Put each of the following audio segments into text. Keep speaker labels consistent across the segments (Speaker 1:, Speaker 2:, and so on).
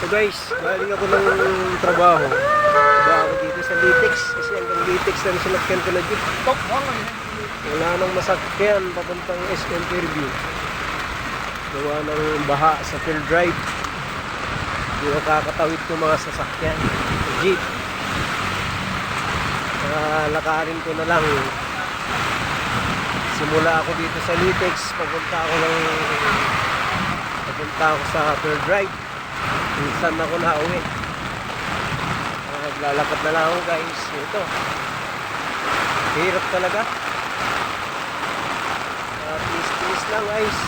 Speaker 1: So guys, galing ako ng trabaho. Diba ako dito sa Litex. Kasi hanggang Litex na sinakyan ko na jeep. Wala nang masakyan papuntang SM Fairview. Gawa ng baha sa Fair Drive. Hindi nakakatawid ko mga sasakyan. Jeep. Lakarin ko na lang. Simula ako dito sa Litex. Papunta ako sa Fair Drive. Minsan ako na uwi. Naglalakad na lang ako guys. Ito. Hirap talaga. Tiis lang guys.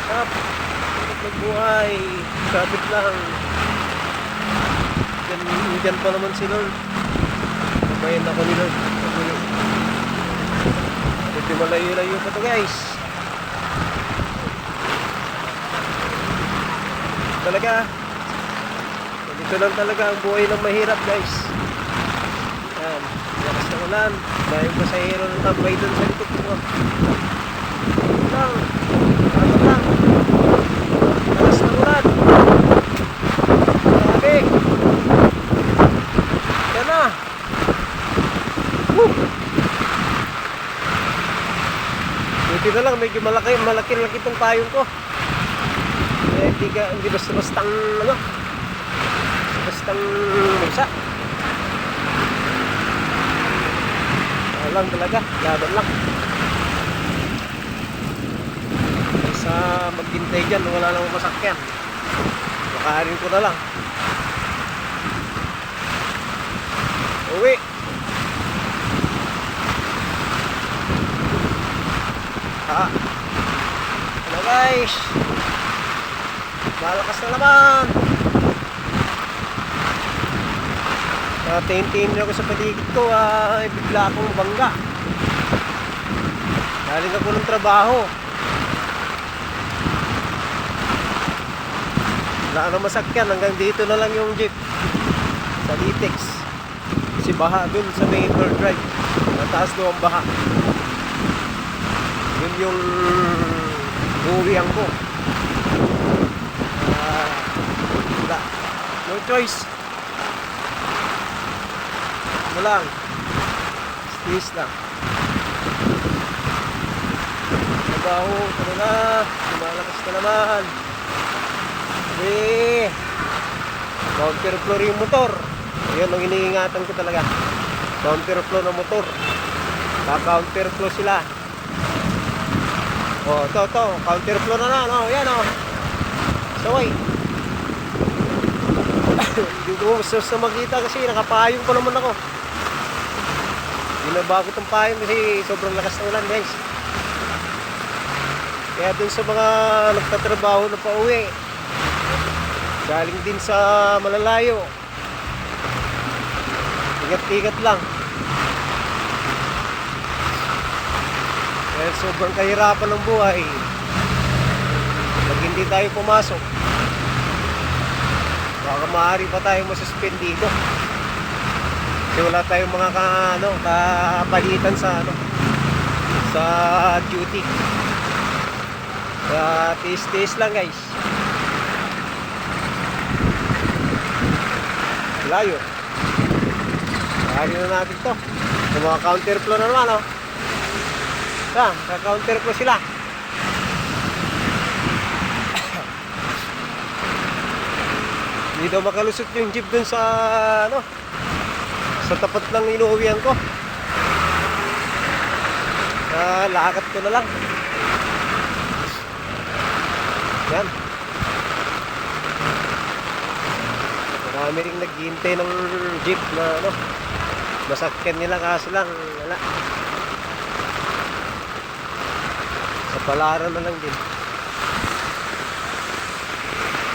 Speaker 1: Hirap. Hirap magbuhay. Sabit lang. Diyan pa naman si Lord. Kabayan ako ni Lord. Medyo malayo-layo pa to guys. Talaga dito lang talaga ang buhay ng mahirap guys. Yan, lakas ng ulan, dahil pasahero ng tambay dun sa likod ko. Lang, ano lang, lakas ng ulan. Grabe. Yan na. Woo. Buti na lang, medyo malaki itong payong ko. Hindi basta-bastang musa. Lang talaga, laban lang. Sa maghintay dyan, wala namang masakyan. Makaharin ko na lang. Uwi. Hello guys. Malakas na naman. Tingin-tingin ako sa paligid ko, bigla akong bangga. Galing ako ng trabaho. Wala na masakyan, hanggang dito na lang yung jeep sa Litex. Si baha dun sa may Fair Drive. Mataas doon ang baha. Yun yung uwihan ko. No choice. Ano lang. Stis lang. Trabaho. Ano na. Lumalakas na naman. Counterflow yung motor. Yun ang iniingatan ko talaga. Counterflow ng motor. Counterflow sila. Oh, to. Counterflow na. No, yan oh. Saway. Hindi ko sa makita kasi nakapayong pa naman ako. Binaba ko itong payong kasi sobrang lakas ng ulan guys. Kaya dun sa mga nagtatrabaho na pauwi, galing din sa malalayo, ingat-ingat lang. Kaya sobrang kahirapan ng buhay pag hindi tayo pumasok. Baka maaari pa tayong masuspend dito. Kasi wala tayong mga kapalitan sa duty. Tiis lang guys. Layo. Maaari na natin to. Yung mga counterflow na naman ka-counterflow sila. Hindi daw makalusot yung jeep dun sa sa tapat ng inuuwihan ko. Lakad ko na lang. Yan. Marami rin naghihintay ng jeep na masakyan nila kaso lang wala. Sa palaran na lang din.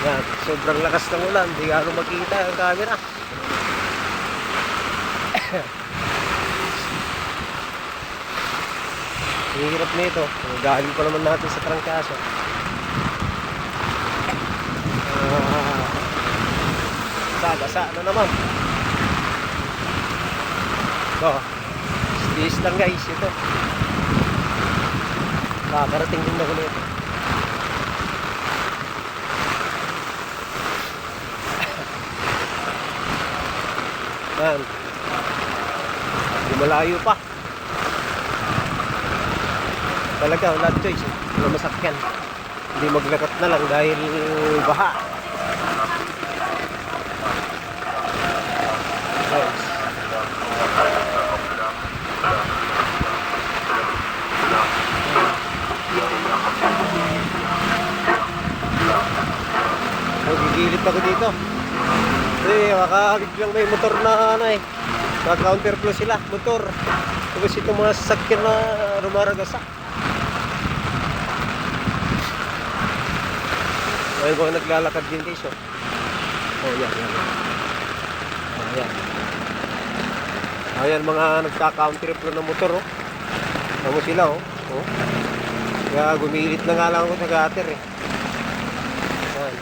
Speaker 1: Yan, sobrang lakas ng ulan, hindi gano'ng makita ang camera. Hirap nito. Galing pa naman natin sa trangkaso. Gasa na naman. Stis lang guys ito. Kakarating din ako nito. malayo pa. Talaga, wala choice. Wala masakyan. Hindi maglakat na lang dahil baha. Guys. Gigilid ako dito. Kasi makakabiglang may motor na ano eh. Counterflow sila, motor. Tapos itong mga sasakyan na rumaragasa. Ayun ko naglalakad din guys oh. Oh yan. Ayan. Ayan mga nagka-counterflow na motor oh. Tamo sila oh. Oh. Kaya gumilid na nga lang ako sa gutter eh. Ayan.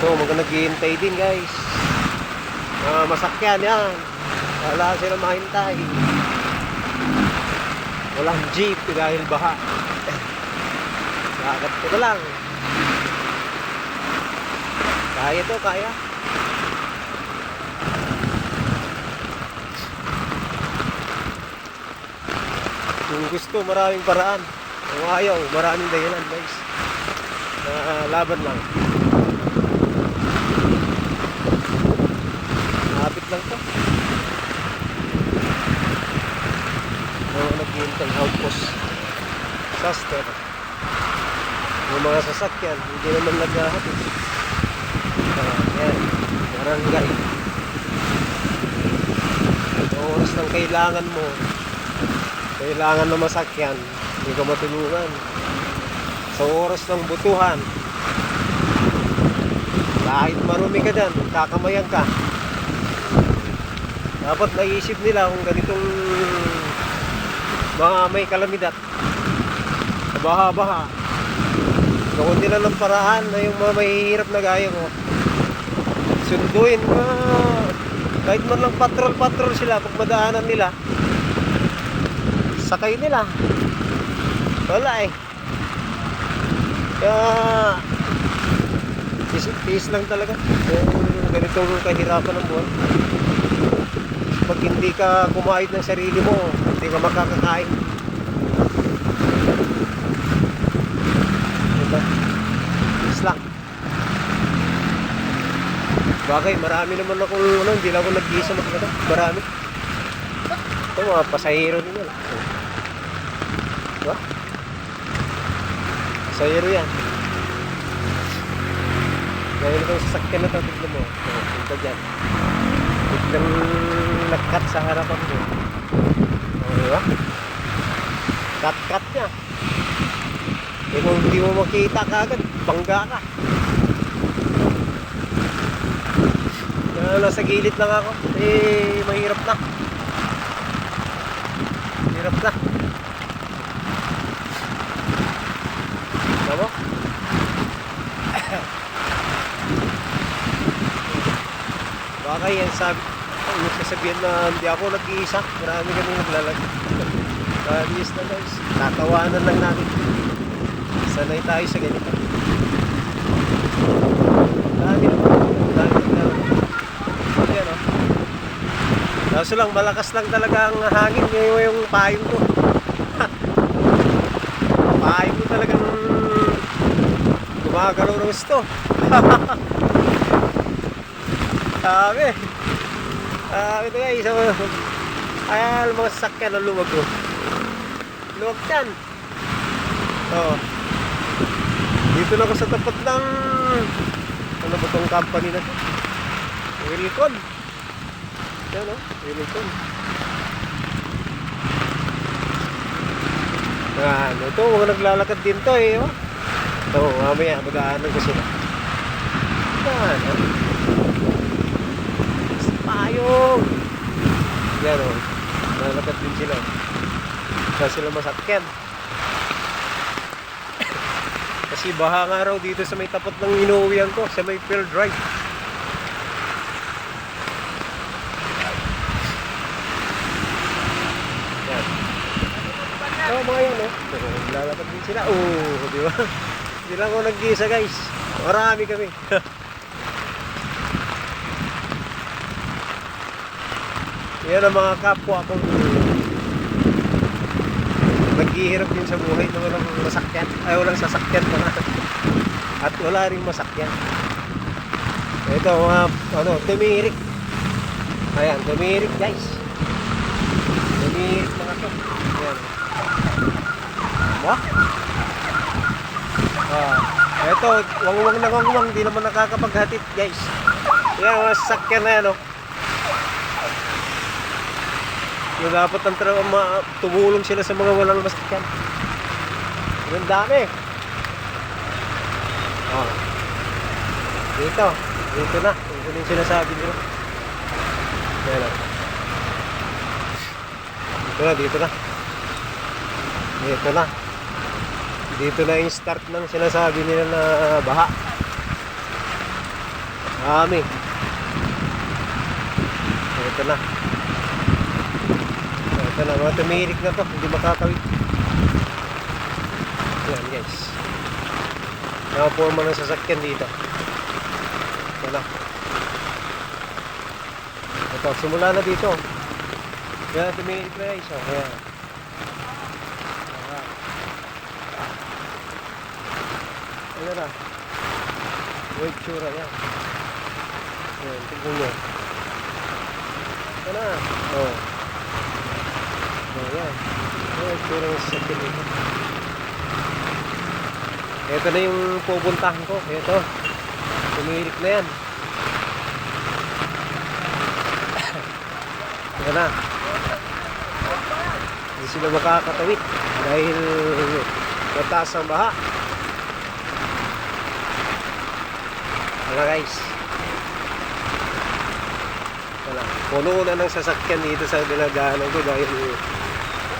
Speaker 1: So mga naghihintay din guys. Masakyan yan. Wala sila mahintay. Walang jeep dahil baha. Lakad ko na lang. Kaya to, kaya. Kung gusto, maraming paraan. Kung ayaw, maraming dahilan guys. Laban lang. Lapit lang to. Naghihintay outpost. Saster. Yung mga sasakyan, hindi naman naghahatid. Ayan, barangay. Sa oras ng kailangan mo, kailangan na masakyan, hindi ka matulungan. Sa oras ng butuhan, kahit marumi ka dyan, kakamayan ka. Dapat naisip nila kung ganitong mga may kalamidad, baha-baha, gawin nila ng paraan na yung mga mahihirap na gaya ko. Sunduin mo. Kahit man lang patrol sila pag madaanan nila. Sakay nila. Wala eh. Kaya tiis lang talaga. Yung ganitong kahirapan ng buwan. Pag hindi ka kumahit ng sarili mo, hindi ka makakakain. Diba? Tiis lang. Bagay, marami naman akong hindi lang ako nag-iisa magkano. Marami. Ito mga pasahero din yan. Diba? Pasahero yan. Ngayon itong sasakyan na ito, tignan mo. Punta dyan. Biglang nag-cut sa harapan mo. Diba? Cut niya. E kung hindi mo makita kagad, bangga ka. Nasa gilid lang ako. Eh, mahirap na. Hirap na. Tama? Baka yan sabi, nagsasabihan na hindi ako nag-iisa. Marami kami naglalagay. Kaliis na guys. Tatawanan lang natin. Sanay tayo sa ganito. Dami naman. Kaso lang, malakas lang talaga ang hangin ngayon yung payong ko. Payong ko talagang gumagalaw ng gusto. Sabi ito guys, ayan mga sasakyan na luwag ko. Luwag yan. Oo. Dito na ako sa tapat ng ano ba itong company na ito? Wilcon. Yan o, Wilcon. Ito, mga naglalakad din to eh. Ito, mamaya, mag-aanan ko sila. Yan o. Payong. Yan o, naglalakad din sila. Saan sila masakyan. Kasi baha nga raw dito sa may tapat ng inuwian ko, sa may Pearl Drive. Yan. So mga yan lalakad din sila. Di ba? Hindi lang ako nag-iisa guys. Marami kami. Yan ang mga kapwa kong naghihirap din sa buhay na walang masakyan. Ay, walang sasakyan pa na. At wala ring masakyan. Ito mga tumirik. Ayan, tumirik guys. Tumirik mga to. Ayan. Diba? Ito, wangwang na wangwang. Di naman nakakapaghatid guys. Ayan, mga sasakyan na yan yung dapat ang tumulong sila sa mga walang masakyan. Yung dami. Dito na. Ito yung sinasabi nila. Ayan. Dito na. Dito na yung start ng sinasabi nila na baha. Dami. Ito na, mga tumirik na to, hindi makakawit. Yan guys, nakaporma ng sasakyan dito. Yan na. Ito, simula na dito. Yan, tumirik na guys. Ayan. Ayan na. Wait, tsura yan. Ayan, tignan nyo. Ito na. Ayan. Ayan, tsura ng sasakyan dito. Ito na yung pupuntahan ko. Ito. Tumirik na yan. Ayan na. Hindi sila makakatawid dahil mataas ang baha. Wala guys. Wala. Puno na ng sasakyan dito sa dinadaanan ko dahil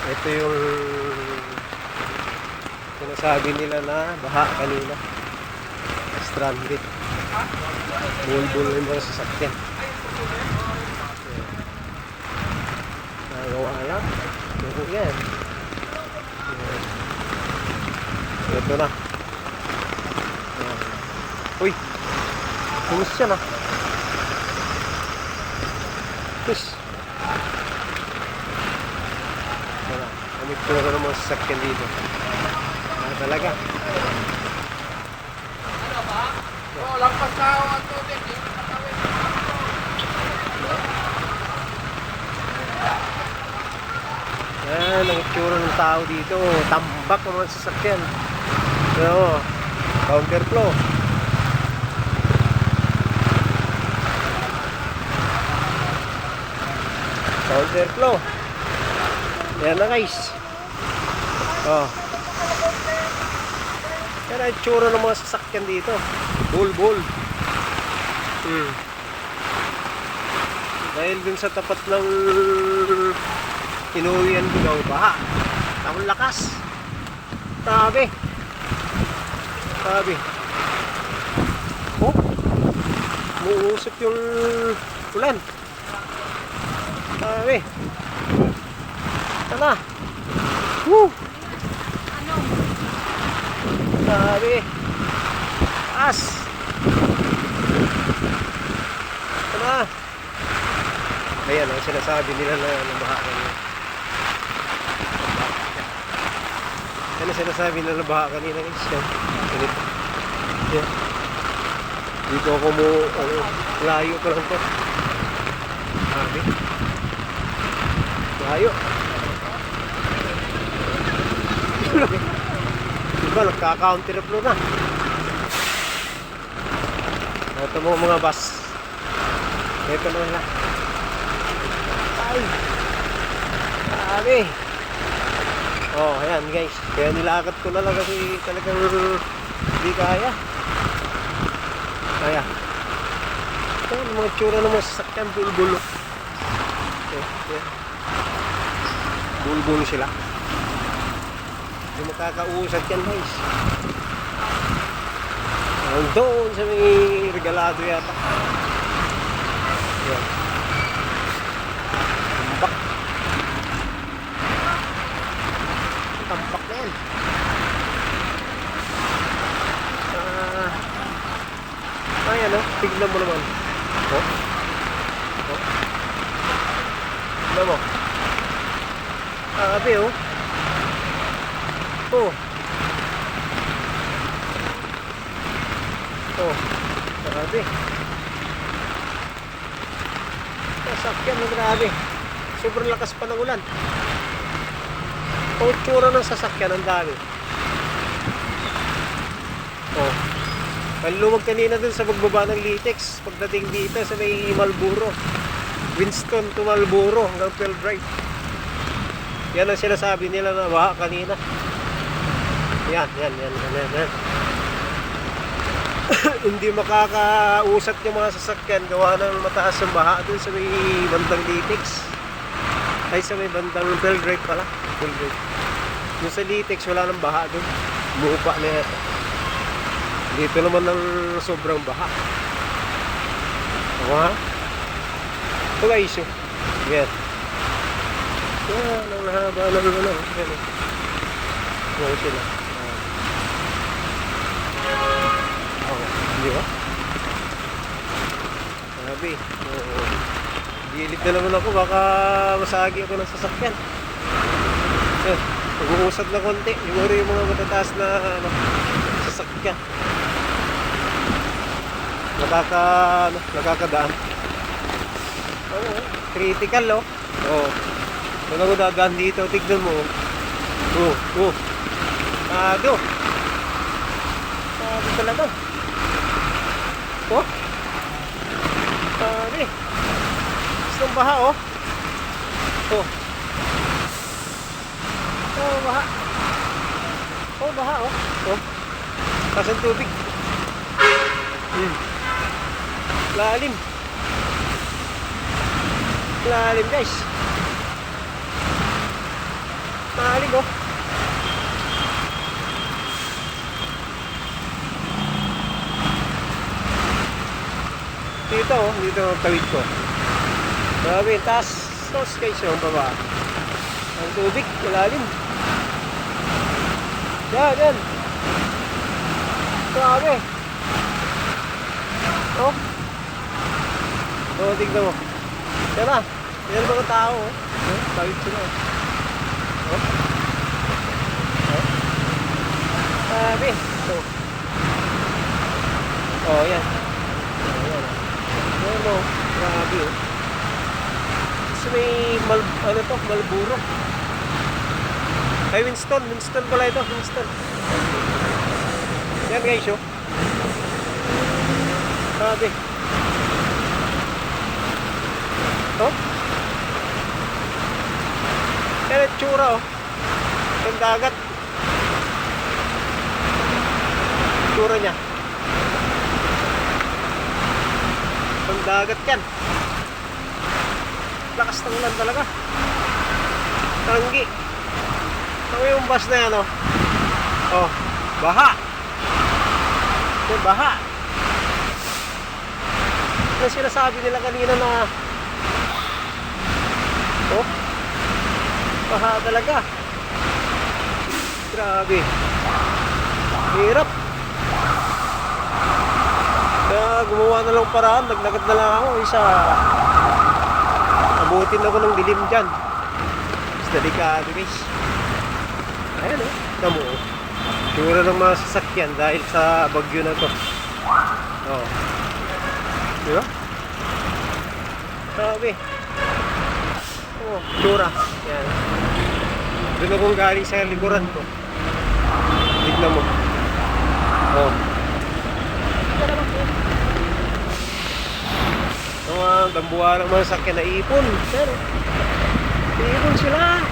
Speaker 1: ito yung sinasabi nila na baha kanina. Stranded. Bulbul yung mga sasakyan. Ayaw. Dugo yan. Ito na. Uy! Tumis siya na. Tumis. Wala. Kamit ko na ng mga sasakyan dito. Talaga.
Speaker 2: Ano ba? Oo, lampas na ako ang tubig.
Speaker 1: Yan, ang itsura ng tao dito. Tambak ang mga sasakyan. So, counterflow. Counterflow. Yan na guys. Yan ang itsura ng mga sasakyan dito. Bulbul. Dahil dun sa tapat ng inuwian ko daw baha. Ang lakas. Tabi. Muusap yung ulan. Tabi. Tala. Tabi. As. Tala. Ayan ang sinasabi nila na baha kanina. Ano sinasabi nila na baha kanina guys? Yan. Dito ako layo pa lang to. Sabi. Layo. Diba nagka-counterflow na. Ito mga bus. Ito na lang. Ay. Sabi. Ayan guys. Kaya nilakad ko na lang kasi talagang hindi kaya. Ayan. Ayan, mga tsura ng mga sasakyan. Bulbul. Bulbul sila. Hindi makakausad yan guys. Doon sa may regalado yata. Ayan. Tampak na yan. Ayan tignan mo naman. Ano mo? Grabe oh. Oh. Oh. Grabe. Sasakyan na grabe. Sobrang lakas pa ng ulan. Ang tsura ng sasakyan, ang dami. Oh. Ang lumag kanina dun sa pagbaba ng Litex. Pagdating dito sa may Malburo. Winston to Malburo hanggang Pearl Drive. Yan ang sinasabi nila na baha kanina. Yan. Hindi makakausat yung mga sasakyan gawa ng mataas ang baha dun sa may bandang Litex. Ay sa may bandang Pearl Drive pala. Pearl Drive. Yung sa Litex wala nang baha dun. Mupa na yan. Dito naman ng sobrang baha. Ako ha? Ito guys yun. Yan. Yan ang haba ng ano. Yan. Yan sila. Di ba? Sabi. Gilid na naman ako. Baka masagi ako ng sasakyan. Pag-uusad na konti. Siguro yung mga matataas na sasakyan. Nakakadaan. Critical oh. Kung ako dadaan dito, tignan mo. Ado talaga. Oh. Sabi. Gustong baha oh. Baha. Baha oh. Taas ang tubig. Lalim. Lalim guys. Lalim oh. Dito ang tawid ko. Grabe, taas guys yung baba. Ang tubig, malalim. Yan. Grabe. Tignan mo. Yan na. Yan mga tao. Tawid sila. Grabe. Yan. Grabe oh. Kasi may Malburo. Ay, Winston pala ito. Winston. Yan guys oh. Grabe. Yan ang tsura oh. Yung dagat. Tsura niya. Ang dagat yan. Lakas ng ulan talaga. Tanggi. Ano yung bus na yan oh. Baha. Baha. Ano sinasabi nila kanina na baha talaga. Grabe. Hirap. Kaya gumawa na lang paraan, naglagad na lang ako abutin ako ng dilim dyan. Mas delikado guys. Ayan tamo tura ng mga sasakyan dahil sa bagyo na to. Diba? Sabi tura. Yan. Doon akong galing sa likuran ko. Tignan mo. Mga dambuha ng mga sakyan na ipon. Pero ipon sila.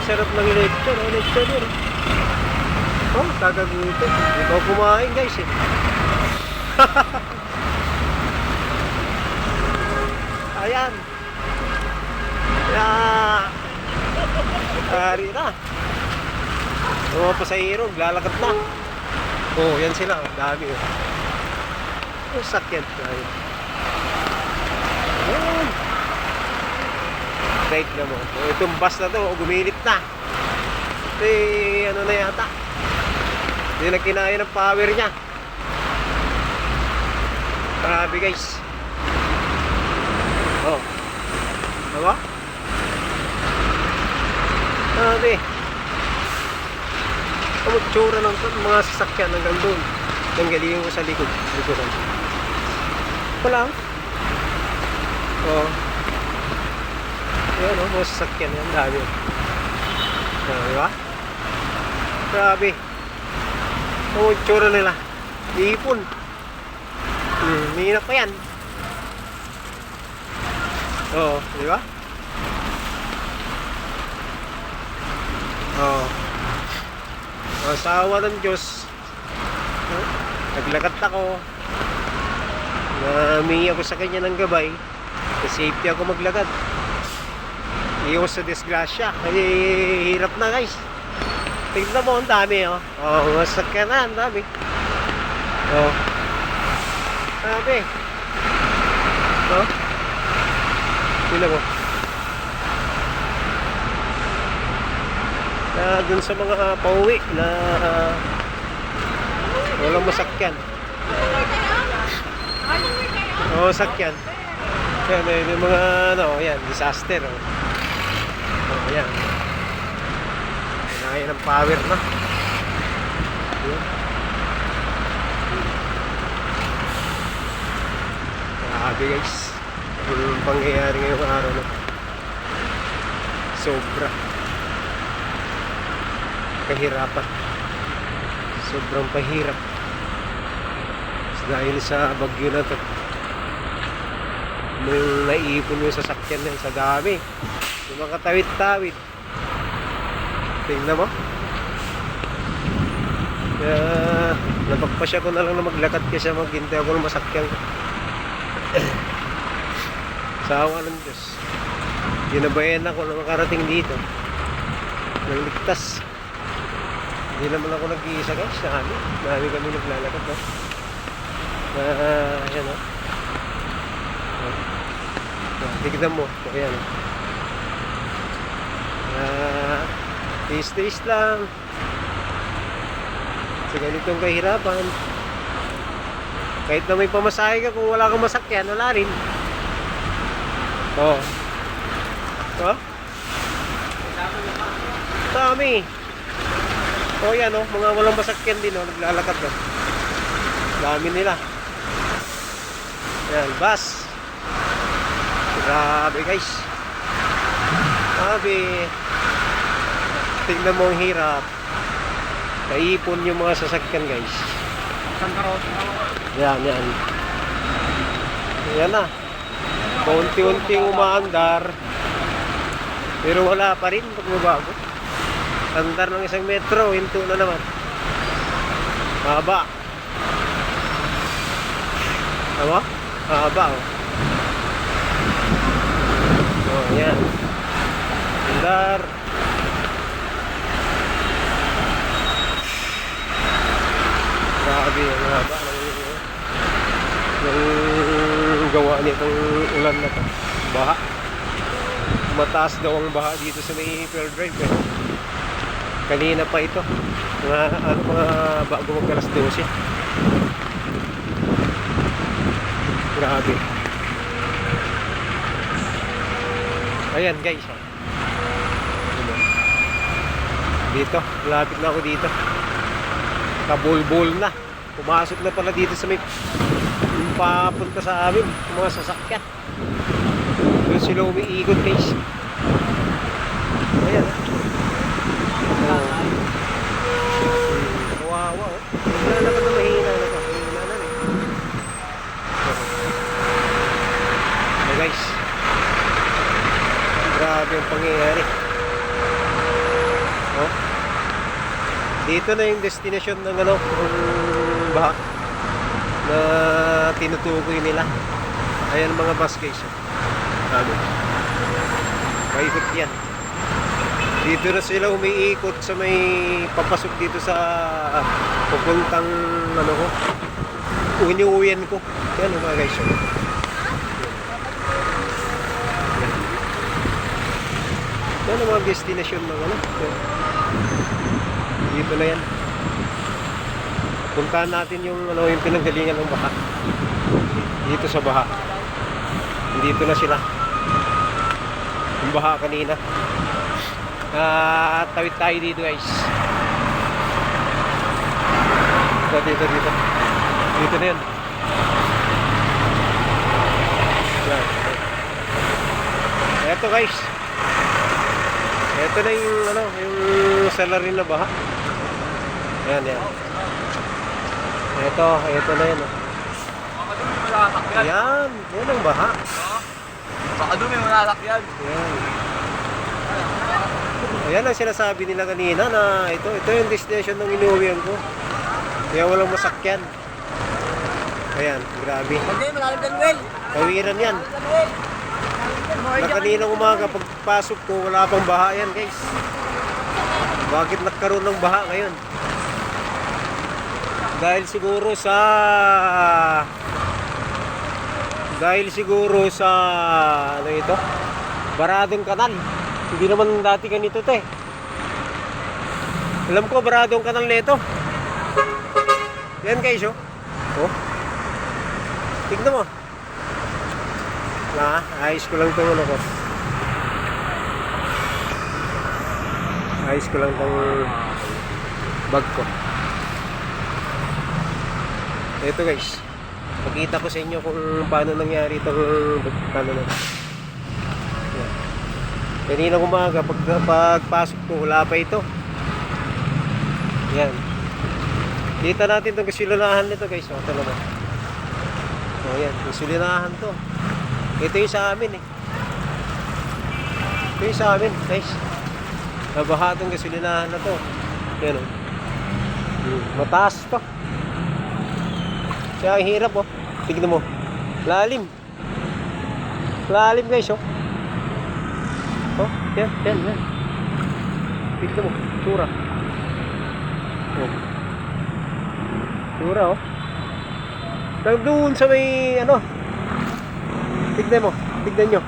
Speaker 1: Sarap ng lechon. Lechon yun. Kagaguto. Ikaw kumain guys eh. Ayan. Hari na. Mga pasahero, lalakad na. Yan sila. Dami oh. Sakyan. Right na mo. Itong bus na to, gumilit na. Ano na yata. Hindi na kinaya ng power niya. Grabe guys. Diba? Sabi. Ang tsura ng mga sasakyan hanggang doon. Tanggalin ko sa likuran. Wala. Oo. Ayan o, mga sasakyan yan. Dami. Diba? Grabe. Ang tsura nila. Iipon. Hinap pa yan. Oo, diba? Oo. Asawa ng Diyos. Naglakad ako. Humingi ako sa kanya ng gabay. Safety ako maglakad. Iwas sa disgrasya. Ay, hirap na guys. Tignan mo, ang dami oh. Oh, masakyan na, ang dami. Oh. Sabi. Oh. Tignan mo. Dun sa mga pauwi na walang masakyan. Oo, sakyan. Yan, yung mga ano, yan, disaster. Oh, yan. Kaya ng power na. Yan. Grabe guys. Yung pangyayari ngayong araw na. Sobra. Kahirapan. Sobrang pahirap. Dahil sa bagyo na to. May naiipon yung sasakyan yan sa dami. Yung mga tawid-tawid. Tingnan mo. Kaya napagpasya ko na lang na maglakad kasi maghintay ako ng masakyan. Sa awa ng Diyos. Ginabayan ako na makarating dito. Nang ligtas. Hindi naman ako nag-iisa guys. Dami kami naglalakad. Ayan o. Tignan mo. Ayan o. Taste lang. Sa ganitong kahirapan. Kahit na may pamasahe ka, kung wala kang masakyan, wala rin. Oo. Oh. Dami. O yan o, mga walang masakyan din o, naglalakad o. Dami nila. Ayan, bus. Grabe guys. Grabe. Tingnan mo ang hirap. Naipon yung mga sasakyan guys. Yan, yan. Yan na. Kaunti-unting umaandar. Pero wala pa rin pagbabago. Andar ng 1 metro, hinto na naman. Haba. Haba? Haba oh. Oh, yan. Andar. Grabe, ang haba ng gawa nitong ulan na to. Baha. Mataas daw ang baha dito sa may Pearl Drive eh. Kanina pa ito. Mga bago mag-alas 12. Grabe. Ayan guys. Dito, malapit na ako dito. Kabulbul na. Pumasok na pala dito sa may papunta sa amin, mga sasakyan. Doon sila umiikot guys. Ayan. Kawawa oh. Nalakad na mahina na to. Mahina na eh. Okay guys. Grabe ang pangyayari. Oh. Dito na yung destination ng ano, ng baha na tinutukoy nila. Ayan mga bus guys. Grabe. Paikot yan. Dito na sila umiikot sa may papasok dito sa pupuntang ano ko. Uwian ko. Yan mga guys. Yan ang mga destination ng ano. Dito na yan. Puntahan natin yung ano, yung pinanggalingan ng baha. Dito sa baha. Dito na sila. Yung baha kanina. Tawid tayo dito guys. Dito. Dito na yun. Yan. Eto guys. Eto na yung yung salarin na baha. Yan. Ito na yun.
Speaker 2: Baka doon may malalakyan.
Speaker 1: Yan ang baha.
Speaker 2: Baka doon may malalakyan.
Speaker 1: Yan. Ayan ang sinasabi nila kanina na ito yung destination ng inuwian ko. Kaya walang masakyan. Ayan, grabe.
Speaker 2: Hindi, malalim yan, Will.
Speaker 1: Kawiran yan. Na kaninang umaga pagpasok ko, wala pang baha yan guys. Bakit nagkaroon ng baha ngayon? Dahil siguro sa ano ito? Baradong kanal. Hindi naman dati ganito to eh. Alam ko baradong kanal nito. Yan guys oh. Tignan mo. Ayos ko lang itong ano ko. Ayos ko lang itong bag ko. Ito guys. Pakita ko sa inyo kung paano nangyari itong paano na. Yan. Kanina umaga pagpasok ko wala pa ito. Yan. Kita natin itong gasolinahan nito guys. Ito naman. Yan. Gasolinahan to. Ito yung sa amin eh. Ito yung sa amin guys. Nabaha itong gasolinahan na to. Yan o. Mataas pa. Kaya ang hirap oh. Tignan mo. Lalim. Lalim guys oh. Yan. Tignan mo. Tsura. Tsura oh. Doon sa may tignan mo. Tignan nyo.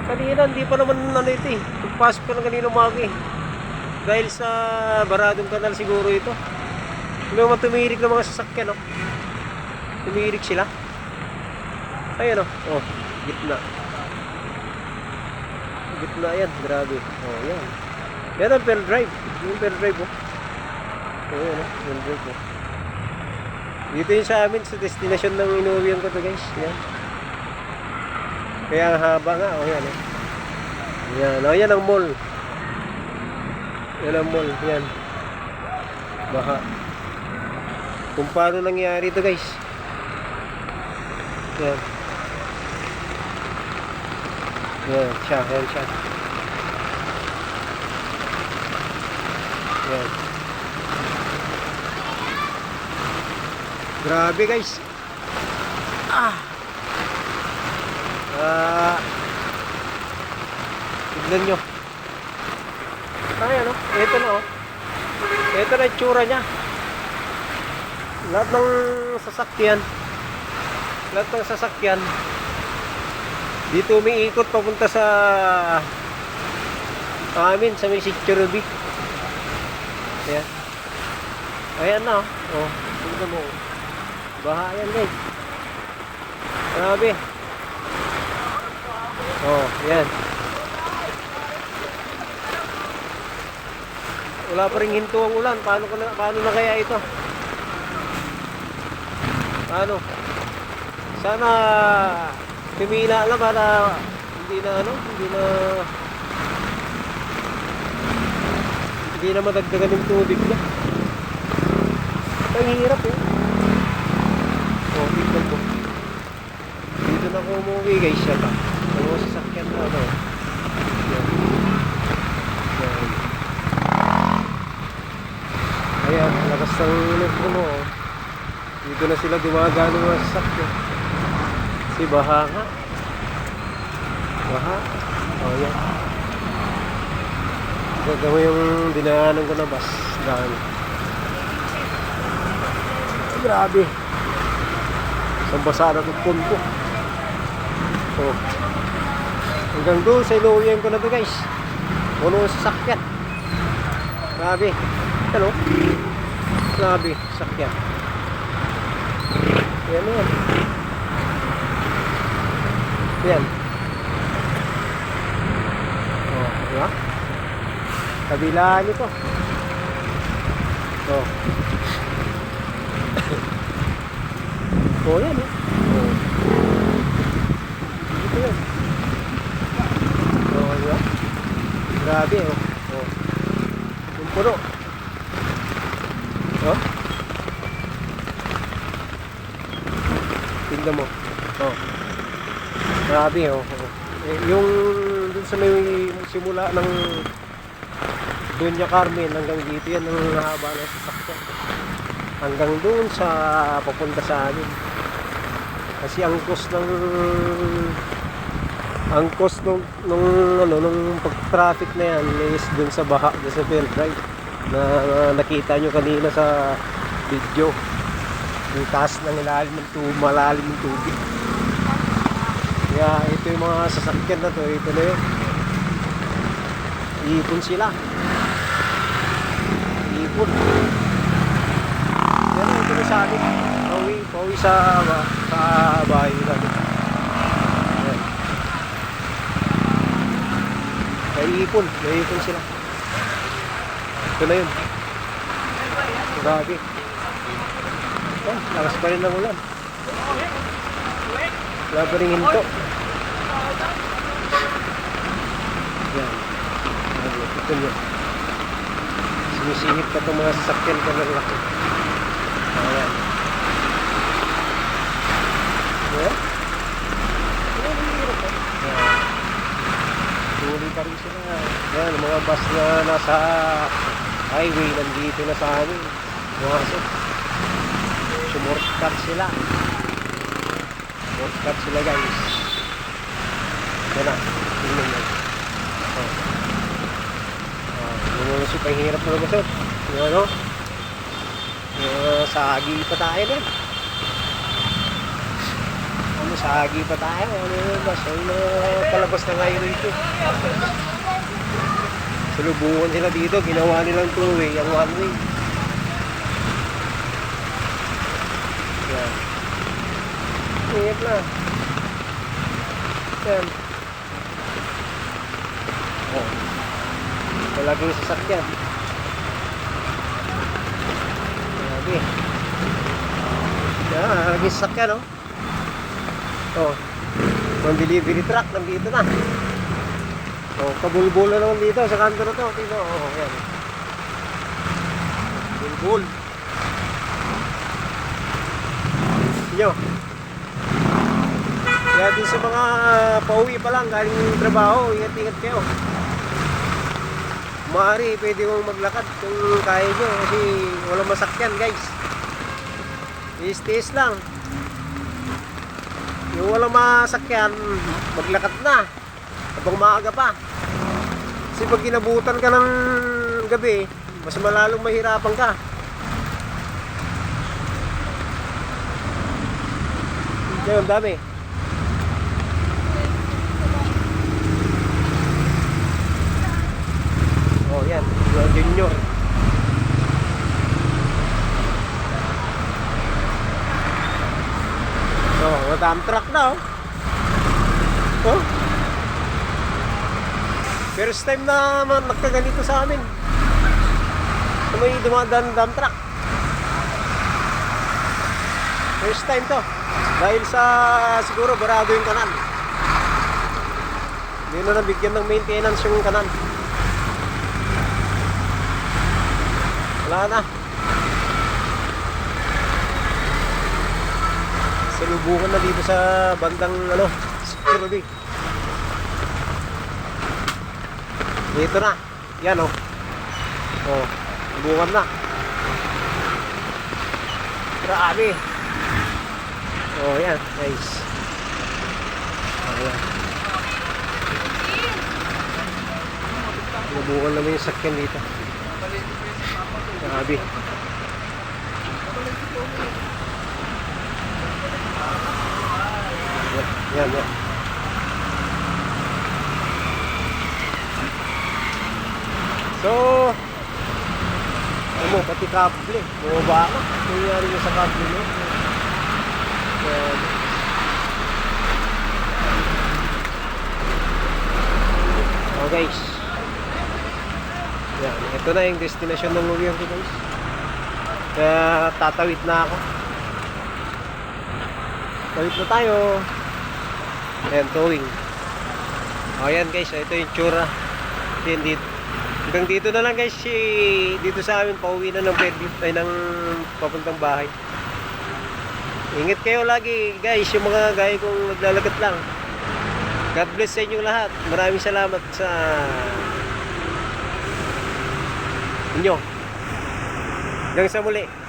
Speaker 1: Kanina hindi pa naman ito eh. Pagpasok ko ng kanina umaga eh. Dahil sa baradong kanal siguro ito. Hindi naman tumirik ng mga sasakyan, no? Tumirik sila. Ayan, oh. Gitna. Gitna yan, grabe. Oh, yan. Yan ang pearl drive. Yung pearl drive, oh. Ayan, pearl drive, oh. Dito yung sa amin, sa destination ng inuwian ko to, guys. Yan. Kaya ang haba nga, oh, yan, oh. Yan, oh, yan ang mall. Yan ang mall, yan. Baka. Kung paano nangyari ito guys. Yan. Yan siya. Yan. Grabe guys. Tignan nyo. Ayan o. Ito na o. Ito na yung tsura nya. Lahat ng sasakyan dito umiikot papunta sa amin sa may Sitchurubi. Ayan na oh. Tingnan mo. Baha yan guys. Grabe. Oh, yan. Wala pa ring hinto ang ulan. Paano na kaya ito? Sana tumila lang para hindi na madagdagan ng tubig na. Ang hirap eh. Oh, tignan ko. Dito na ako umuwi guys siya pa. Ano sasakyan na ano. Yan. Ayan, lakas ng ulit mo oh. Dito na sila dumagano mga sasakyan. Kasi baha nga. Baha. Oh, yan. Gagawin yung dinaanan ko na bus. Daan. Grabe. Isang basa na itong punto. Oh. Hanggang doon sa inuwian ko na ito guys. Puno sa sasakyan. Grabe. Ano? Grabe. Sasakyan. Yan. Yan. Diba? Kabilaan nito. Oh. Oh, yan eh. Oh. Dito yun. Oh, diba? Grabe oh. Oh. Yung puno. Oh. Tingnan mo. Oh. Grabe oh. Oh. Eh, yung dun sa may simula ng Doña Carmen hanggang dito yan ang haba ng sasakyan. Hanggang doon sa papunta sa amin. Kasi ang cost nung pag-traffic na yan is dun sa baha, dun sa Bell Drive na nakita nyo kanina sa video. Yung taas ng malalim ng tubig. Kaya ito yung mga sasakyan na to, ito na yun. Ipon sila. Ipon. Yan ito na sa amin. Pauwi sa bahay namin. Yan. Naiipon sila. Ito na yun. Grabe. Oh, lakas pa rin ng ulan. Wala pa rin hinto. Yan. Ito nyo. Sinisingit pa itong mga sasakyan ka ng laki. Ayan. Ayan. Tuloy pa rin sila. Ayan, mga bus na nasa highway nandito na sa amin. Mga sumortcut sila. Shortcut sila guys. Ito na. Tingnan nyo. Lumusot ang hirap na lumusot. Yung ano? Sagi pa tayo na. Sagi pa tayo. Ano yun? Palabas na ngayon ito. Salubungan sila dito. Ginawa nilang two-way. Ang one-way. Yan. Ingat na. Yan. Oh. Palaging sasakyan. Grabe. Yan, palaging sasakyan, oh. Oh. Ang delivery truck, nandito na. Oh, kabulbulo naman dito sa kanto na to. Dito, oh, yan. Bulbul. Nyo. Kaya din sa mga pauwi pa lang galing trabaho, ingat-ingat kayo. Maaari, pwede mong maglakad kung kaya nyo kasi walang masakyan guys. Tiis-tiis lang. Yung walang masakyan, maglakad na habang maaga pa. Kasi pag ginabutan ka ng gabi, mas malalong mahirapan ka. Kaya ang dami. Oh, yan. Yung junior. Oh, madam truck na, oh. Oh. First time na nagkaganito sa amin. May dumadaan dump truck. First time to. Dahil sa siguro barado yung kanan. Hindi na nabigyan ng maintenance yung kanan. Wala na. Salubungan na dito sa bandang security. Dito na. Yan oh. Oh, salubungan na. Grabe. Oh, yan, guys. Ayan. Salubungan naman yung sakyan dito. Grabe. Yan. So, ano, pati kable. Bumaba ako. Nangyari nyo sa kable mo. Yan. Oh guys. Yan, ito na yung destination ng New Year ko guys. Kaya tatawid na ako. Tawid na tayo. Ayan, towing. O yan guys, ito yung tsura. Yan dito. Hanggang dito na lang guys, dito sa amin, pauwi na ng Fairview, ay ng papuntang bahay. Ingat kayo lagi guys, yung mga gaya kong naglalagat lang. God bless sa inyo lahat. Maraming salamat sa inyo. Hanggang sa muli.